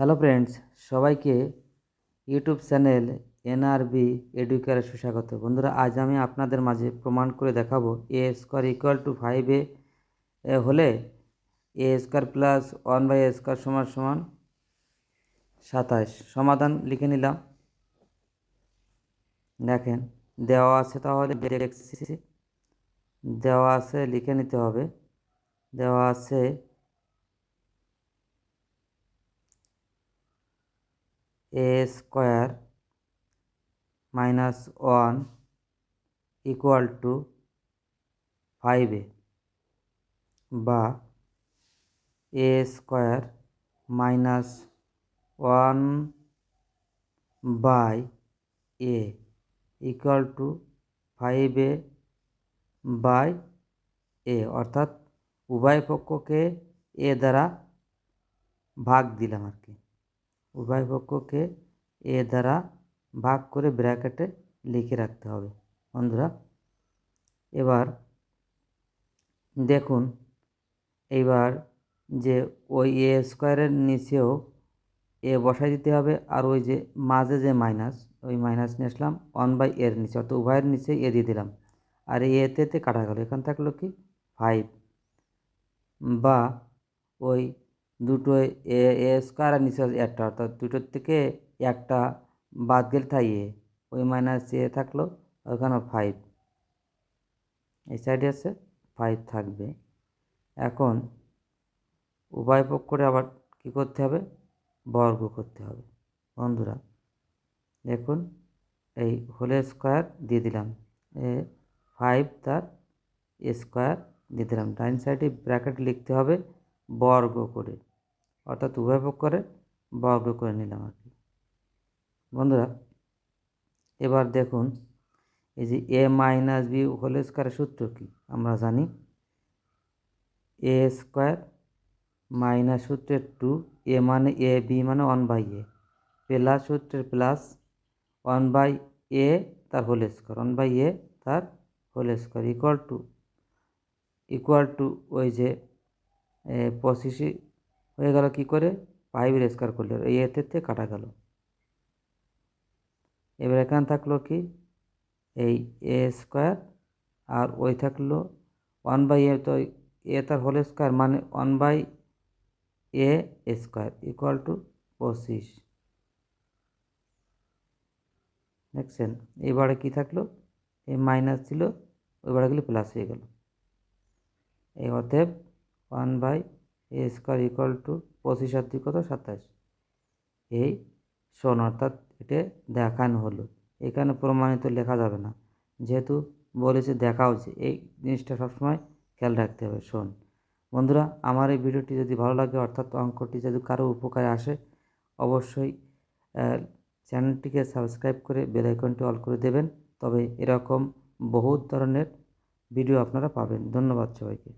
Hello friends, সবাইকে YouTube channel NRB এডুকেয়ারে সুস্বাগত। বন্ধুরা, আজ আমি আপনাদের মাঝে প্রমাণ করে দেখাবো এ স্কোয়ার ইকুয়াল টু 5a হলে এ স্কোয়ার প্লাস 1/a স্কোয়ার সমান সমান 27। সমাধান লিখে নিলাম। দেখেন দেওয়া আছে, তাহলে দেওয়া আছে লিখে নিতে হবে। দেওয়া আছে A square minus 1 equal to 5a বা A square minus 1/a equal to 5a by A, অর্থাৎ উভয় পক্ষকে এ দ্বারা ভাগ দিলাম আর কি। উভয় পক্ষকে এ দ্বারা ভাগ করে ব্র্যাকেটে লিখে রাখতে হবে। বন্ধুরা, এবার দেখুন, এইবার যে ওই এ স্কোয়ারের নিচেও এ বসাই দিতে হবে, আর ওই যে মাঝে যে মাইনাস, ওই মাইনাস নিয়ে আসলাম 1/a এর নিচে, অর্থাৎ উভয়ের নিচে এ দিয়ে দিলাম। আর এই এতে কাটা গেল, এখানে থাকলো কি 5, বা ওই দুটো এ এ স্কোয়ার আর নিচে একটা, অর্থাৎ দুটোর থেকে একটা বাদ গেলে তাই এ, ওই মাইনাস এ থাকলো, ওখানে 5, এই সাইডে আছে 5 থাকবে। এখন উভয় পক্ষে আবার কী করতে হবে, বর্গ করতে হবে। বন্ধুরা দেখুন, এই হোল স্কোয়ার দিয়ে দিলাম, এ 5 তার স্কোয়ার দিয়ে দিলাম। ডাইন সাইডে ব্র্যাকেট লিখতে হবে বর্গ করে, অর্থাৎ উভয় পক্ষে বর্গ করে নিলাম আর কি। বন্ধুরা, এবার দেখুন, এই যে এ মাইনাস বি হোল স্কোয়ারের সূত্র কি আমরা জানি, এ স্কোয়ার মাইনাস সূত্রের 2, এ মানে এ, বি মানে 1/a, প্লাস সূত্রের প্লাস 1/a তার হোল স্কোয়ার, 1/a তার হোল স্কোয়ার ইকুয়াল টু ওই যে 25 হয়ে গেল কি করে, 5 স্কোয়ার করলে এই এতে কাটা গেল। এবার এখানে থাকলো কি এই এ স্কোয়ার, আর ওই থাকলো 1/a, তো এ তার হোল স্কোয়ার মানে 1/a স্কোয়ার ইকুয়াল টু 25। দেখছেন, এবারে কি থাকলো, এই মাইনাস ছিল, ওইবারে গেলে প্লাস হয়ে গেল। এই অতএব 1/a স্কোয়ার ইকুয়াল টু 25 আর 2 কত, 27। এই শোন, অর্থাৎ এটা দেখানো হলো। এখানে প্রমাণিত লেখা যাবে না, যেহেতু বলেছে দেখা হচ্ছে, এই জিনিসটা সবসময় খেয়াল রাখতে হবে। শোন বন্ধুরা, আমার এই ভিডিওটি যদি ভালো লাগে, অর্থাৎ অঙ্কটি যদি কারো উপকারে আসে, অবশ্যই চ্যানেলটিকে সাবস্ক্রাইব করে বেল আইকনটি অল করে দেবেন। তবে এরকম বহুত ধরনের ভিডিও আপনারা পাবেন। ধন্যবাদ সবাইকে।